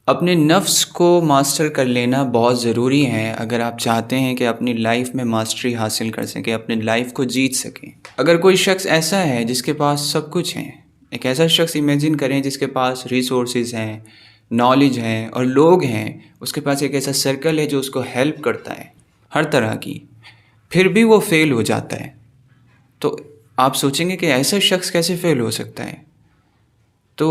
अपने नफ्स को मास्टर कर लेना बहुत ज़रूरी है अगर आप चाहते हैं कि अपनी लाइफ में मास्टरी हासिल कर सकें, अपनी लाइफ को जीत सकें। अगर कोई शख्स ऐसा है जिसके पास सब कुछ है, एक ऐसा शख्स इमेजिन करें जिसके पास रिसोर्सेज हैं, नॉलेज है और लोग हैं, उसके पास एक ऐसा सर्कल है जो उसको हेल्प करता है हर तरह की, फिर भी वो फेल हो जाता है। तो आप सोचेंगे कि ऐसा शख्स कैसे फेल हो सकता है। तो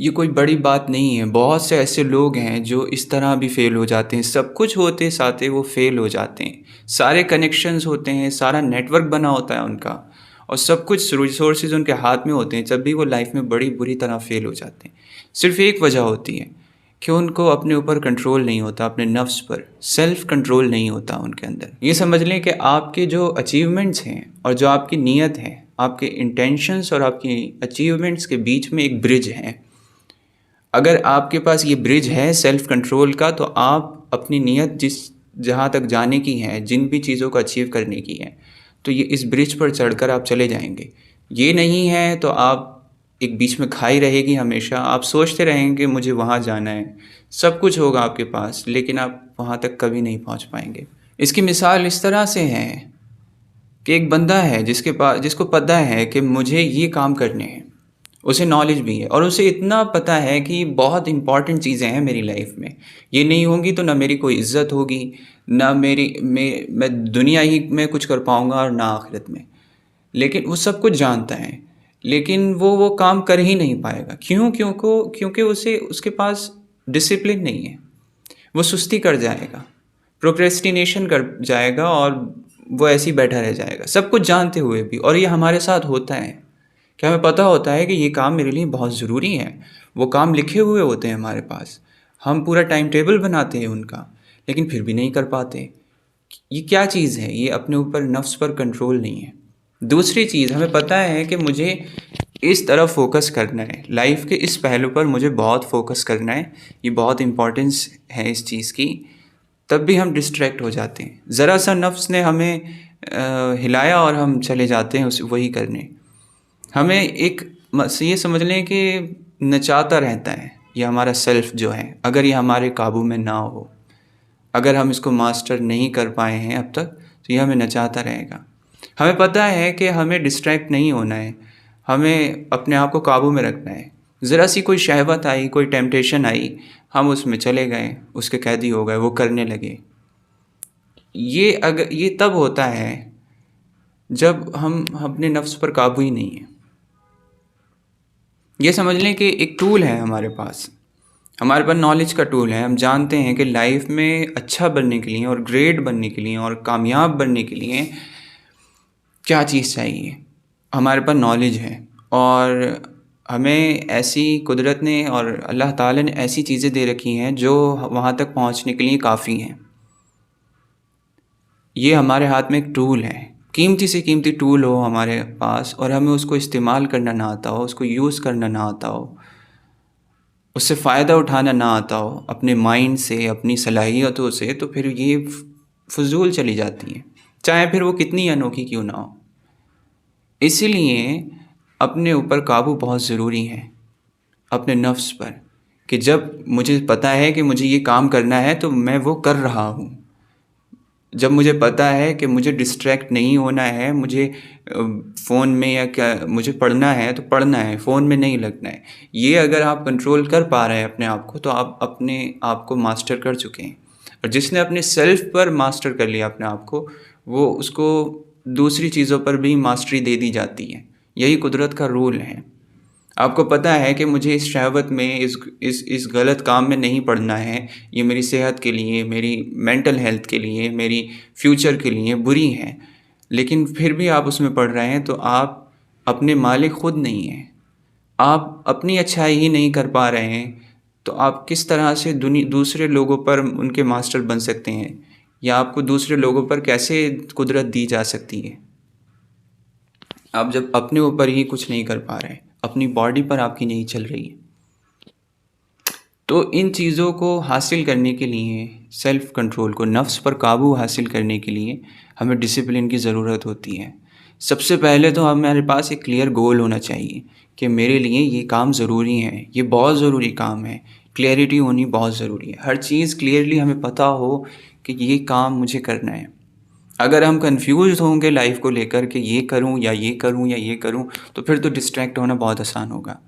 ये कोई बड़ी बात नहीं है। बहुत से ऐसे लोग हैं जो इस तरह भी फ़ेल हो जाते हैं, सब कुछ होते साथे वो फ़ेल हो जाते हैं। सारे कनेक्शंस होते हैं, सारा नेटवर्क बना होता है उनका और सब कुछ रिसोर्सेज उनके हाथ में होते हैं, जब भी वो लाइफ में बड़ी बुरी तरह फ़ेल हो जाते हैं। सिर्फ़ एक वजह होती है कि उनको अपने ऊपर कंट्रोल नहीं होता, अपने नफ्स पर सेल्फ़ कंट्रोल नहीं होता उनके अंदर। ये समझ लें कि आपके जो अचीवमेंट्स हैं और जो आपकी नीयत है, आपके इंटेंशंस और आपकी अचीवमेंट्स के बीच में एक ब्रिज है। अगर आपके पास ये ब्रिज है सेल्फ़ कंट्रोल का, तो आप अपनी नीयत जहाँ तक जाने की है, जिन भी चीज़ों को अचीव करने की है, तो ये इस ब्रिज पर चढ़कर आप चले जाएंगे। ये नहीं है तो आप एक बीच में खाई रहेगी हमेशा, आप सोचते रहेंगे मुझे वहाँ जाना है, सब कुछ होगा आपके पास, लेकिन आप वहाँ तक कभी नहीं पहुँच पाएंगे। इसकी मिसाल इस तरह से है कि एक बंदा है जिसको पता है कि मुझे ये काम करने हैं, उसे नॉलेज भी है और उसे इतना पता है कि बहुत इंपॉर्टेंट चीज़ें हैं मेरी लाइफ में, ये नहीं होंगी तो ना मेरी कोई इज्जत होगी, ना मैं दुनिया ही में कुछ कर पाऊँगा और ना आखिरत में। लेकिन वो सब कुछ जानता है, लेकिन वो काम कर ही नहीं पाएगा। क्योंकि उसे उसके पास डिसिप्लिन नहीं है। वो सुस्ती कर जाएगा, प्रोक्रेस्टिनेशन कर जाएगा और वो ऐसे ही बैठा रह जाएगा, सब कुछ जानते हुए भी। और ये हमारे साथ होता है कि हमें पता होता है कि ये काम मेरे लिए बहुत ज़रूरी है, वो काम लिखे हुए होते हैं हमारे पास, हम पूरा टाइम टेबल बनाते हैं उनका, लेकिन फिर भी नहीं कर पाते। ये क्या चीज़ है? ये अपने ऊपर नफ्स पर कंट्रोल नहीं है। दूसरी चीज़, हमें पता है कि मुझे इस तरफ फोकस करना है, लाइफ के इस पहलू पर मुझे बहुत फोकस करना है, ये बहुत इम्पोर्टेंस है इस चीज़ की, तब भी हम डिस्ट्रैक्ट हो जाते हैं। ज़रा सा नफ्स ने हमें हिलाया और हम चले जाते हैं उस वही करने। हमें ये समझ लें कि नचाता रहता है ये हमारा सेल्फ जो है, अगर ये हमारे काबू में ना हो, अगर हम इसको मास्टर नहीं कर पाए हैं अब तक, तो ये हमें नचाता रहेगा। हमें पता है कि हमें डिस्ट्रैक्ट नहीं होना है, हमें अपने आप को काबू में रखना है। ज़रा सी कोई शहवत आई, कोई टेम्पटेशन आई, हम उसमें चले गए, उसके कैदी हो गए, वो करने लगे। ये तब होता है जब हम अपने नफ्स पर काबू ही नहीं है। ये समझ लें कि एक टूल है हमारे पास नॉलेज का टूल है। हम जानते हैं कि लाइफ में अच्छा बनने के लिए और ग्रेट बनने के लिए और कामयाब बनने के लिए क्या चीज़ चाहिए। हमारे पास नॉलेज है और हमें ऐसी कुदरत ने और अल्लाह ताला ने ऐसी चीज़ें दे रखी हैं जो वहाँ तक पहुँचने के लिए काफ़ी हैं। ये हमारे हाथ में एक टूल है, कीमती से कीमती टूल हो हमारे पास, और हमें उसको इस्तेमाल करना ना आता हो, उसको यूज़ करना ना आता हो, उससे फ़ायदा उठाना ना आता हो अपने माइंड से, अपनी सलाहियतों से, तो फिर ये फ़ुज़ूल चली जाती हैं, चाहे फिर वो कितनी अनोखी क्यों ना हो। इसीलिए अपने ऊपर काबू बहुत ज़रूरी है, अपने नफ्स पर, कि जब मुझे पता है कि मुझे ये काम करना है तो मैं वो कर रहा हूँ। जब मुझे पता है कि मुझे डिस्ट्रैक्ट नहीं होना है, मुझे फ़ोन में या क्या मुझे पढ़ना है तो पढ़ना है, फ़ोन में नहीं लगना है। ये अगर आप कंट्रोल कर पा रहे हैं अपने आप को, तो आप अपने आप को मास्टर कर चुके हैं। और जिसने अपने सेल्फ़ पर मास्टर कर लिया अपने आप को, वो उसको दूसरी चीज़ों पर भी मास्टरी दे दी जाती है। यही कुदरत का रूल है। आपको पता है कि मुझे इस शहवत में, इस गलत काम में नहीं पड़ना है, ये मेरी सेहत के लिए, मेरी मेंटल हेल्थ के लिए, मेरी फ्यूचर के लिए बुरी है, लेकिन फिर भी आप उसमें पड़ रहे हैं, तो आप अपने मालिक खुद नहीं हैं। आप अपनी अच्छाई ही नहीं कर पा रहे हैं, तो आप किस तरह से दूसरे लोगों पर उनके मास्टर बन सकते हैं, या आपको दूसरे लोगों पर कैसे कुदरत दी जा सकती है। आप जब अपने ऊपर ही कुछ नहीं कर पा रहे हैं, अपनी बॉडी पर आपकी नहीं चल रही है, तो इन चीज़ों को हासिल करने के लिए, सेल्फ़ कंट्रोल को, नफ्स पर काबू हासिल करने के लिए हमें डिसिप्लिन की ज़रूरत होती है। सबसे पहले तो हमारे पास एक क्लियर गोल होना चाहिए कि मेरे लिए ये काम ज़रूरी है, ये बहुत ज़रूरी काम है, क्लैरिटी होनी बहुत ज़रूरी है। हर चीज़ क्लियरली हमें पता हो कि ये काम मुझे करना है। अगर हम कन्फ्यूज़ होंगे लाइफ़ को लेकर कि ये करूँ या ये करूँ या ये करूँ, तो फिर तो डिस्ट्रैक्ट होना बहुत आसान होगा।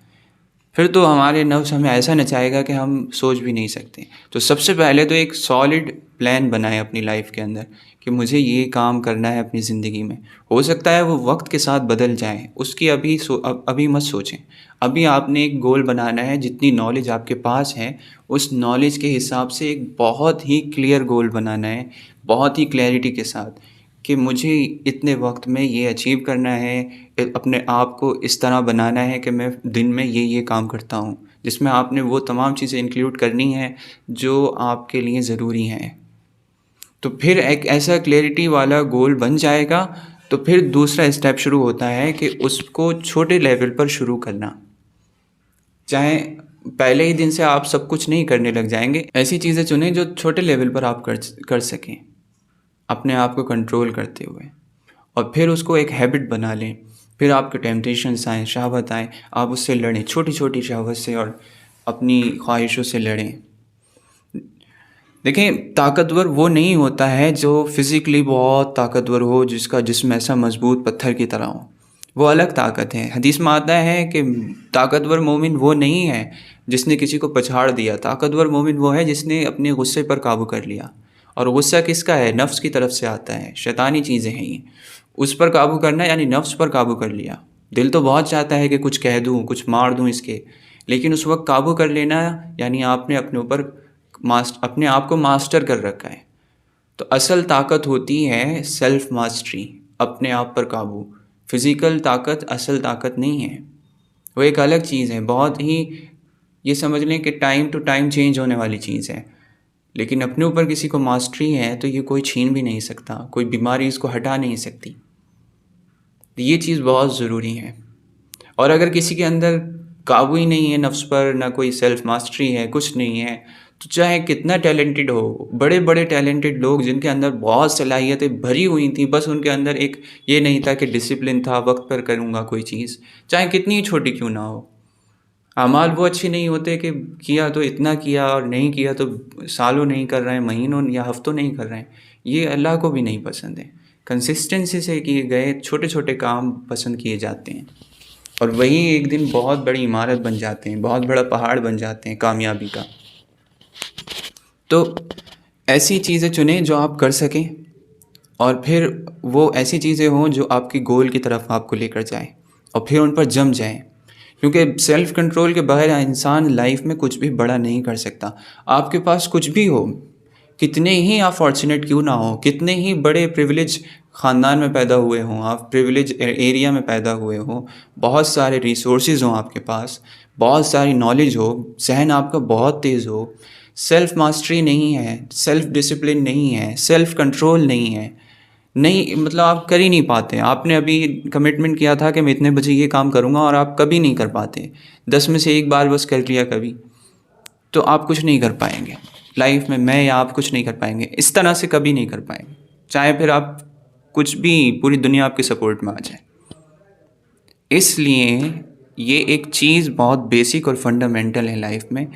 फिर तो हमारे नफ्स हमें ऐसा नचाएगा कि हम सोच भी नहीं सकते। तो सबसे पहले तो एक सॉलिड प्लान बनाएं अपनी लाइफ के अंदर कि मुझे ये काम करना है अपनी ज़िंदगी में। हो सकता है वो वक्त के साथ बदल जाए, उसकी अभी मत सोचें। अभी आपने एक गोल बनाना है, जितनी नॉलेज आपके पास है उस नॉलेज के हिसाब से एक बहुत ही क्लियर गोल बनाना है, बहुत ही क्लैरिटी के साथ कि मुझे इतने वक्त में ये अचीव करना है। अपने आप को इस तरह बनाना है कि मैं दिन में ये काम करता हूँ, जिसमें आपने वो तमाम चीज़ें इंक्लूड करनी हैं जो आपके लिए ज़रूरी हैं। तो फिर एक ऐसा क्लैरिटी वाला गोल बन जाएगा, तो फिर दूसरा स्टेप शुरू होता है कि उसको छोटे लेवल पर शुरू करना। चाहे पहले ही दिन से आप सब कुछ नहीं करने लग जाएंगे, ऐसी चीज़ें चुनें जो छोटे लेवल पर आप कर सकें अपने आप को कंट्रोल करते हुए, और फिर उसको एक हैबिट बना लें। फिर आपके टेम्पटेशंस आएँ, शहवत आएँ, आप उससे लड़ें, छोटी छोटी शहवत से, और अपनी ख्वाहिशों से लड़ें। देखें, ताकतवर वो नहीं होता है जो फिज़िकली बहुत ताकतवर हो, जिसका जिस्म ऐसा मजबूत पत्थर की तरह हो। वो अलग ताकत है। हदीस में आता है कि ताकतवर मोमिन वो नहीं है जिसने किसी को पछाड़ दिया। ताकतवर मोमिन वो है जिसने अपने गुस्से पर काबू कर लिया। और गुस्सा किसका है? नफ्स की तरफ से आता है, शैतानी चीज़ें हैं ये। उस पर काबू करना यानी नफ्स पर काबू कर लिया। दिल तो बहुत चाहता है कि कुछ कह दूँ, कुछ मार दूँ इसके, लेकिन उस वक्त काबू कर लेना यानी आपने अपने आप को मास्टर कर रखा है। तो असल ताकत होती है सेल्फ मास्टरी, अपने आप पर काबू। फिज़िकल ताकत असल ताकत नहीं है, वो एक अलग चीज़ है। बहुत ही, ये समझ लें कि टाइम टू टाइम चेंज होने वाली चीज़ है। लेकिन अपने ऊपर किसी को मास्टरी है तो ये कोई छीन भी नहीं सकता, कोई बीमारी इसको हटा नहीं सकती। ये चीज़ बहुत ज़रूरी है। और अगर किसी के अंदर काबू ही नहीं है नफ्स पर, ना कोई सेल्फ मास्टरी है, कुछ नहीं है, तो चाहे कितना टैलेंटेड हो, बड़े बड़े टैलेंटेड लोग जिनके अंदर बहुत सलाहियतें भरी हुई थी, बस उनके अंदर एक ये नहीं था कि डिसिप्लिन था, वक्त पर करूँगा कोई चीज़, चाहे कितनी ही छोटी क्यों ना हो। अमाल वो अच्छे नहीं होते कि किया तो इतना किया और नहीं किया तो सालों नहीं कर रहे हैं, महीनों या हफ्तों नहीं कर रहे हैं। ये अल्लाह को भी नहीं पसंद है। कंसिस्टेंसी से किए गए छोटे छोटे काम पसंद किए जाते हैं, और वही एक दिन बहुत बड़ी इमारत बन जाते हैं, बहुत बड़ा पहाड़ बन जाते हैं कामयाबी का। तो ऐसी चीज़ें चुनें जो आप कर सकें, और फिर वो ऐसी चीज़ें हों जो आपकी गोल की तरफ आपको लेकर जाएं, और फिर उन पर जम जाएं। क्योंकि सेल्फ़ कंट्रोल के बगैर इंसान लाइफ में कुछ भी बड़ा नहीं कर सकता। आपके पास कुछ भी हो, कितने ही आप फॉर्चुनेट क्यों ना हो, कितने ही बड़े प्रिविलेज ख़ानदान में पैदा हुए हों, आप प्रिविलेज एरिया में पैदा हुए हों, बहुत सारे रिसोर्सेज हों आपके पास, बहुत सारी नॉलेज हो, जहन आपका बहुत तेज़ हो, सेल्फ़ मास्टरी नहीं है, सेल्फ़ डिसिप्लिन नहीं है, सेल्फ़ कंट्रोल नहीं है, नहीं मतलब आप कर ही नहीं पाते। आपने अभी कमिटमेंट किया था कि मैं इतने बजे ये काम करूँगा, और आप कभी नहीं कर पाते। 10 में से एक बार बस कर लिया कभी, तो आप कुछ नहीं कर पाएंगे लाइफ में। मैं या आप कुछ नहीं कर पाएंगे, इस तरह से कभी नहीं कर पाएंगे, चाहे फिर आप कुछ भी, पूरी दुनिया आपके सपोर्ट में आ जाए। इसलिए ये एक चीज़ बहुत बेसिक और फंडामेंटल है लाइफ में,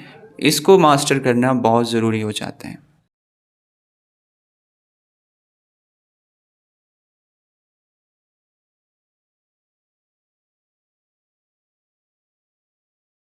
इसको मास्टर करना बहुत ज़रूरी हो जाता है।